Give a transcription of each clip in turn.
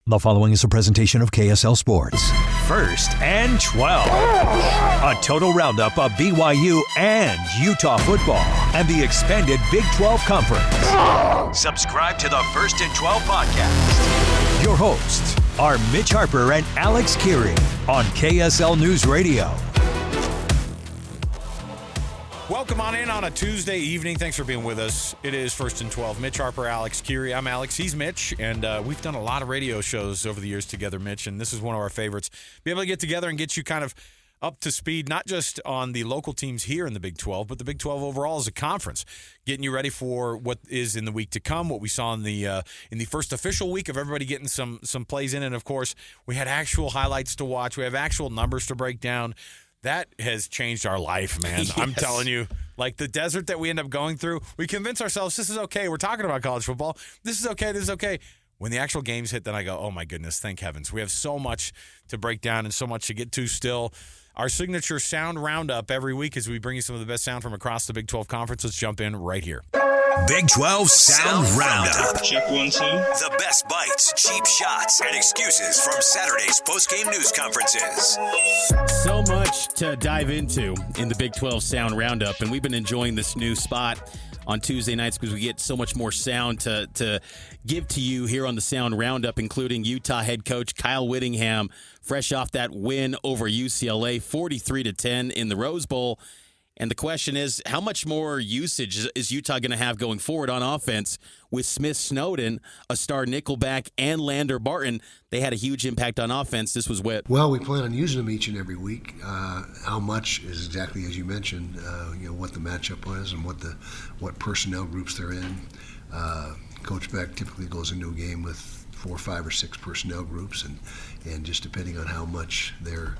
The following is a presentation of KSL Sports. First and 12. A total roundup of BYU and Utah football and the expanded Big 12 Conference. Subscribe to the First and 12 podcast. Your hosts are Mitch Harper and Alex Kirry on KSL News Radio. Welcome on in on a Tuesday evening. Thanks for being with us. It is First and 12. Mitch Harper, Alex Kirry. I'm Alex. He's Mitch. And we've done a lot of radio shows over the years together, Mitch. And this is one of our favorites. Be able to get together and get you kind of up to speed, not just on the local teams here in the Big 12, but the Big 12 overall as a conference. Getting you ready for what is in the week to come, what we saw in the first official week of everybody getting some plays in. And, of course, we had actual highlights to watch. We have actual numbers to break down. That has changed our life, man. Yes. I'm telling you, like the desert that we end up going through, we convince ourselves this is okay. We're talking about college football. This is okay. This is okay. When the actual games hit, then I go, oh, my goodness, thank heavens. We have so much to break down and so much to get to still. Our signature sound roundup every week as we bring you some of the best sound from across the Big 12 Conference. Let's jump in right here. Big 12 Sound Roundup. Check 1, 2. The best bites, cheap shots, and excuses from Saturday's post-game news conferences. So much to dive into in the Big 12 Sound Roundup, and we've been enjoying this new spot on Tuesday nights because we get so much more sound to give to you here on the Sound Roundup, including Utah head coach Kyle Whittingham, fresh off that win over UCLA, 43-10 in the Rose Bowl. And the question is, how much more usage is Utah going to have going forward on offense with Smith Snowden, a star nickelback, and Snowden Barton? They had a huge impact on offense. This was Whit. Well, we plan on using them each and every week. How much is exactly as you mentioned, what the matchup was and what personnel groups they're in. Coach Beck typically goes into a game with 4, 5, or 6 personnel groups, and just depending on how much they're,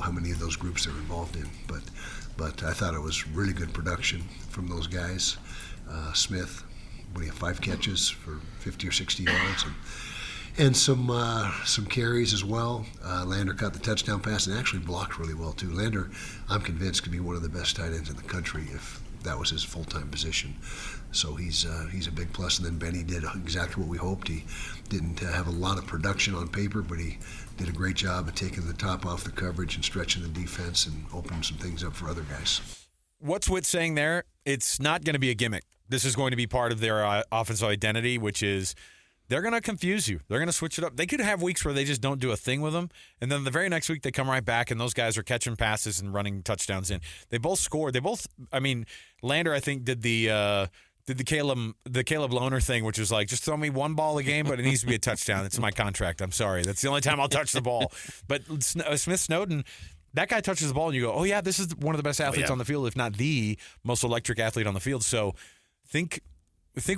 how many of those groups they're involved in. But I thought it was really good production from those guys. Smith, 5 catches for 50 or 60 yards, and some carries as well. Lander caught the touchdown pass and actually blocked really well too. Lander, I'm convinced, could be one of the best tight ends in the country if that was his full-time position. So he's a big plus. And then Benny did exactly what we hoped. He didn't have a lot of production on paper, but he did a great job of taking the top off the coverage and stretching the defense and opening some things up for other guys. What's Whit saying there? It's not going to be a gimmick. This is going to be part of their offensive identity, which is they're going to confuse you. They're going to switch it up. They could have weeks where they just don't do a thing with them, and then the very next week they come right back, and those guys are catching passes and running touchdowns in. They both scored. Lander, I think, did the Caleb Lohner thing, which was like, just throw me one ball a game, but it needs to be a touchdown. It's in my contract. I'm sorry. That's the only time I'll touch the ball. But Smith Snowden, that guy touches the ball, and you go, oh, yeah, this is one of the best athletes on the field, if not the most electric athlete on the field. So think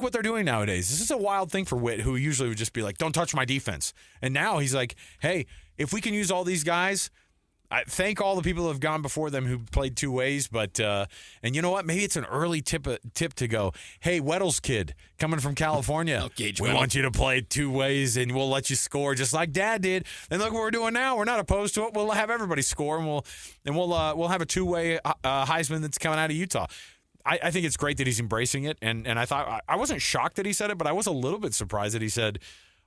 what they're doing nowadays. This is a wild thing for Whit, who usually would just be like, don't touch my defense. And now he's like, hey, if we can use all these guys, I thank all the people who have gone before them who played 2 ways. But and you know what? Maybe it's an early tip to go, hey, Weddle's kid coming from California, we want you to play 2 ways and we'll let you score just like Dad did. And look what we're doing now. We're not opposed to it. We'll have everybody score, and we'll have a 2-way Heisman that's coming out of Utah. I think it's great that he's embracing it, and I thought I wasn't shocked that he said it, but I was a little bit surprised that he said,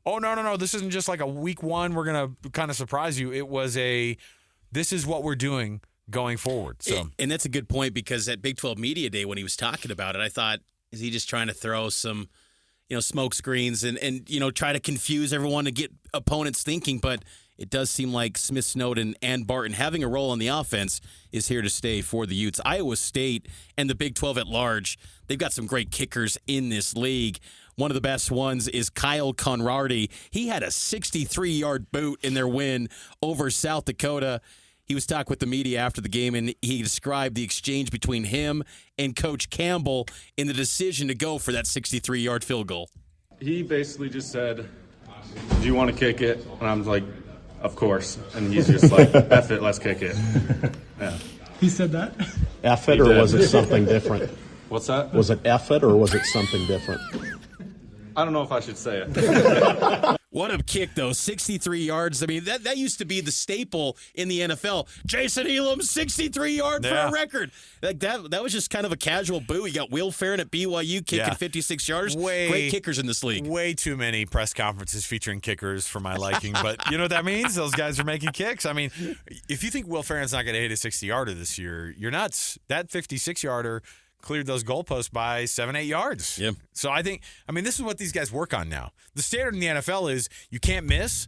oh, no, this isn't just like a week 1, we're going to kind of surprise you. It was this is what we're doing going forward. So, and that's a good point, because at Big 12 Media Day when he was talking about it, I thought, is he just trying to throw some smoke screens and try to confuse everyone to get opponents thinking? But it does seem like Smith Snowden and Barton having a role on the offense is here to stay for the Utes. Iowa State and the Big 12 at large, they've got some great kickers in this league. One of the best ones is Kyle Conradi. He had a 63-yard boot in their win over South Dakota. He was talking with the media after the game, and he described the exchange between him and Coach Campbell in the decision to go for that 63-yard field goal. He basically just said, do you want to kick it? And I'm like, of course. And he's just like, F it, let's kick it. Yeah. He said that? F it, or was it something different? What's that? Was it F it, or was it something different? I don't know if I should say it. What a kick, though. 63 yards. I mean, that used to be the staple in the NFL. Jason Elam, 63 yards for a record. Like that was just kind of a casual boo. You got Will Ferrin at BYU kicking 56 yards. Great kickers in this league. Way too many press conferences featuring kickers for my liking. But you know what that means? Those guys are making kicks. I mean, if you think Will Ferrin's not going to hit a 60-yarder this year, you're nuts. That 56-yarder cleared those goalposts by 7-8 yards. Yeah. So I mean, this is what these guys work on now. The standard in the NFL is you can't miss,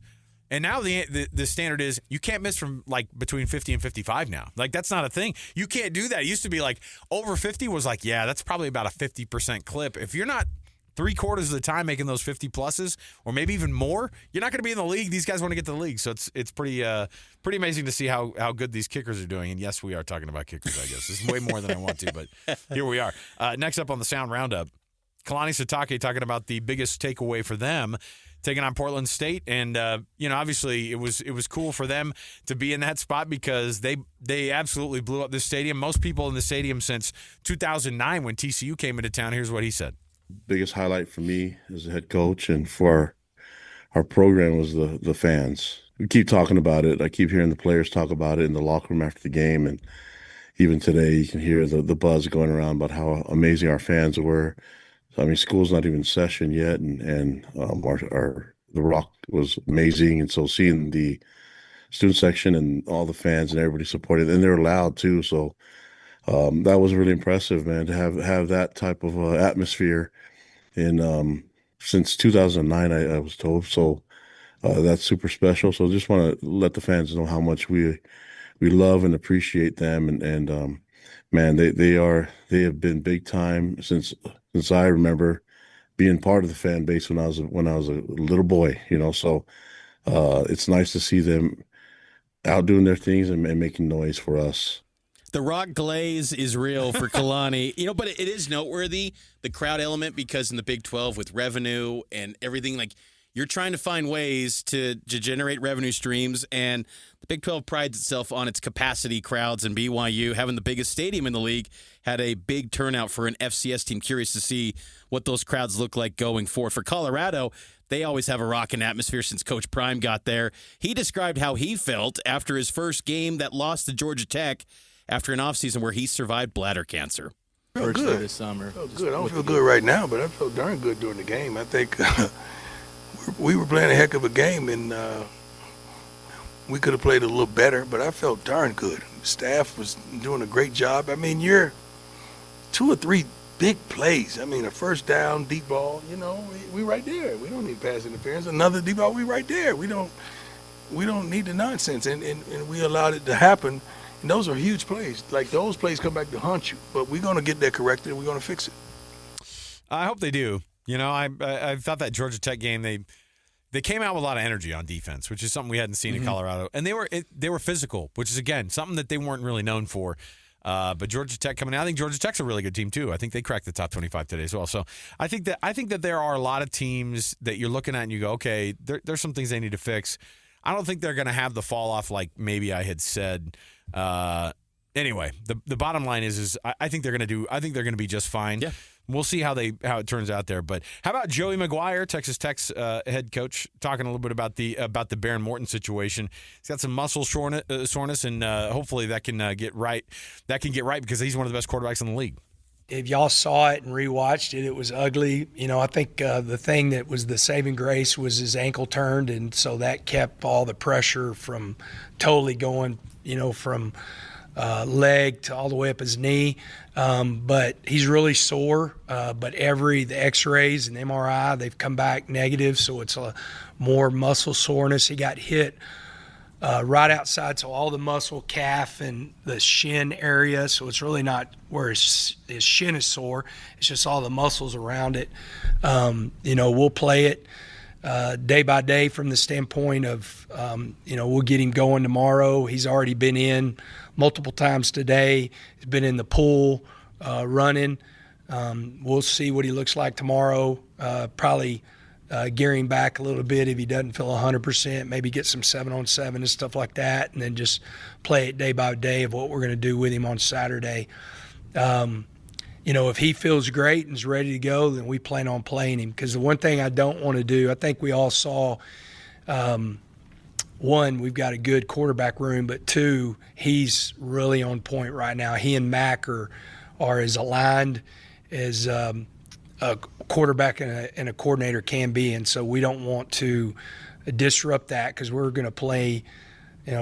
and now the standard is you can't miss from like between 50 and 55 now. Like that's not a thing. You can't do that. It used to be like over 50 was like, yeah, that's probably about a 50% clip. If you're not 3/4 of the time making those 50 pluses, or maybe even more, you're not going to be in the league. These guys want to get to the league, so it's pretty amazing to see how good these kickers are doing. And yes, we are talking about kickers. I guess this is way more than I want to, but here we are. Next up on the Sound Roundup, Kalani Sitake talking about the biggest takeaway for them, taking on Portland State, and obviously it was cool for them to be in that spot because they absolutely blew up this stadium. Most people in the stadium since 2009 when TCU came into town. Here's what he said. Biggest highlight for me as a head coach and for our program was the fans. We keep talking about it. I keep hearing the players talk about it in the locker room after the game, and even today you can hear the buzz going around about how amazing our fans were. So, I mean, school's not even in session yet, and the Rock was amazing, and so seeing the student section and all the fans and everybody supported, and they were loud too. So that was really impressive, man, to have that type of atmosphere. And since 2009, I was told. So that's super special. So just want to let the fans know how much we love and appreciate them. And man, they have been big time since I remember being part of the fan base when I was a little boy. So it's nice to see them out doing their things and making noise for us. The rock glaze is real for Kalani, but it is noteworthy, the crowd element, because in the Big 12 with revenue and everything, like you're trying to find ways to generate revenue streams, and the Big 12 prides itself on its capacity crowds, and BYU, having the biggest stadium in the league, had a big turnout for an FCS team. Curious to see what those crowds look like going forward. For Colorado, they always have a rockin' atmosphere since Coach Prime got there. He described how he felt after his first game that lost to Georgia Tech, after an offseason where he survived bladder cancer. Felt good this summer. Felt good. I don't feel good right now, but I felt darn good during the game. I think we were playing a heck of a game, and we could have played a little better, but I felt darn good. The staff was doing a great job. I mean, you're 2 or 3 big plays. I mean, a first down, deep ball, we right there. We don't need pass interference. Another deep ball, we right there. We don't need the nonsense, and we allowed it to happen. And those are huge plays. Like, those plays come back to haunt you. But we're going to get that corrected, and we're going to fix it. I hope they do. I thought that Georgia Tech game, they came out with a lot of energy on defense, which is something we hadn't seen in Colorado. And they were physical, which is, again, something that they weren't really known for. But Georgia Tech coming out, I think Georgia Tech's a really good team, too. I think they cracked the top 25 today as well. So I think that there are a lot of teams that you're looking at and you go, okay, there's some things they need to fix. I don't think they're going to have the fall off like maybe I had said. Anyway, the bottom line is I think they're going to be just fine. Yeah. We'll see how it turns out there. But how about Joey McGuire, Texas Tech's head coach, talking a little bit about the Baron Morton situation. He's got some muscle soreness, and hopefully that can get right. That can get right because he's one of the best quarterbacks in the league. If y'all saw it and rewatched it, it was ugly. I think the thing that was the saving grace was his ankle turned, and so that kept all the pressure from totally going, from leg to all the way up his knee. But he's really sore. But the X-rays and MRI, they've come back negative, so it's a more muscle soreness. He got hit right outside, so all the muscle, calf, and the shin area. So it's really not where his shin is sore. It's just all the muscles around it. We'll play it day by day from the standpoint of, we'll get him going tomorrow. He's already been in multiple times today. He's been in the pool running. We'll see what he looks like tomorrow. Probably gear him back a little bit if he doesn't feel 100%, maybe get some 7-on-7 and stuff like that, and then just play it day by day of what we're going to do with him on Saturday. if he feels great and is ready to go, then we plan on playing him. Because the one thing I don't want to do, I think we all saw, one, we've got a good quarterback room, but two, he's really on point right now. He and Mac are as aligned as a quarterback and a coordinator can be, and so we don't want to disrupt that because we're going to play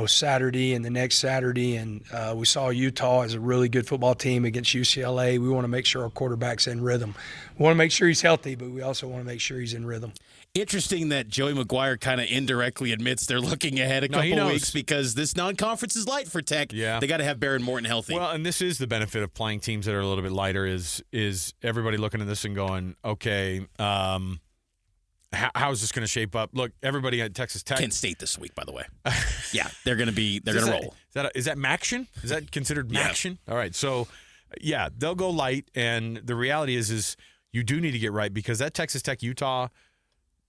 Saturday and the next Saturday, and we saw Utah as a really good football team against UCLA. We want to make sure our quarterback's in rhythm. We want to make sure he's healthy, but we also want to make sure he's in rhythm. Interesting that Joey McGuire kind of indirectly admits they're looking ahead a couple weeks because this non-conference is light for Tech. Yeah. They got to have Barron Morton healthy. Well, and this is the benefit of playing teams that are a little bit lighter is everybody looking at this and going, okay, how is this going to shape up? Look, everybody at Texas Tech. Kent State this week, by the way. Yeah, they're going to roll. Is that Maction? Is that considered Maction? Yeah. All right. So, yeah, they'll go light, and the reality is you do need to get right because that Texas Tech-Utah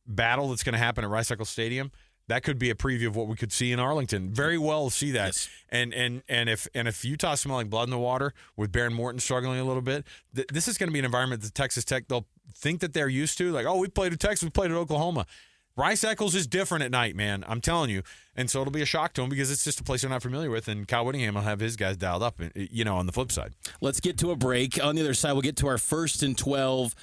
battle that's going to happen at Rice Eccles Stadium, that could be a preview of what we could see in Arlington. Very well see that. Yes. And if Utah's smelling blood in the water with Barron Morton struggling a little bit, this is going to be an environment that Texas Tech, they'll think that they're used to. Like, we played at Texas, we played at Oklahoma. Rice Eccles is different at night, man. I'm telling you. And so it'll be a shock to them because it's just a place they're not familiar with, and Kyle Whittingham will have his guys dialed up, on the flip side. Let's get to a break. On the other side, we'll get to our 1st and 12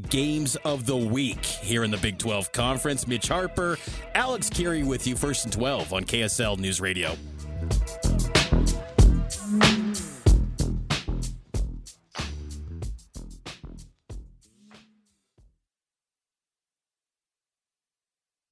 games of the week here in the Big 12 Conference. Mitch Harper, Alex Kirry with you, 1st and 12 on KSL News Radio.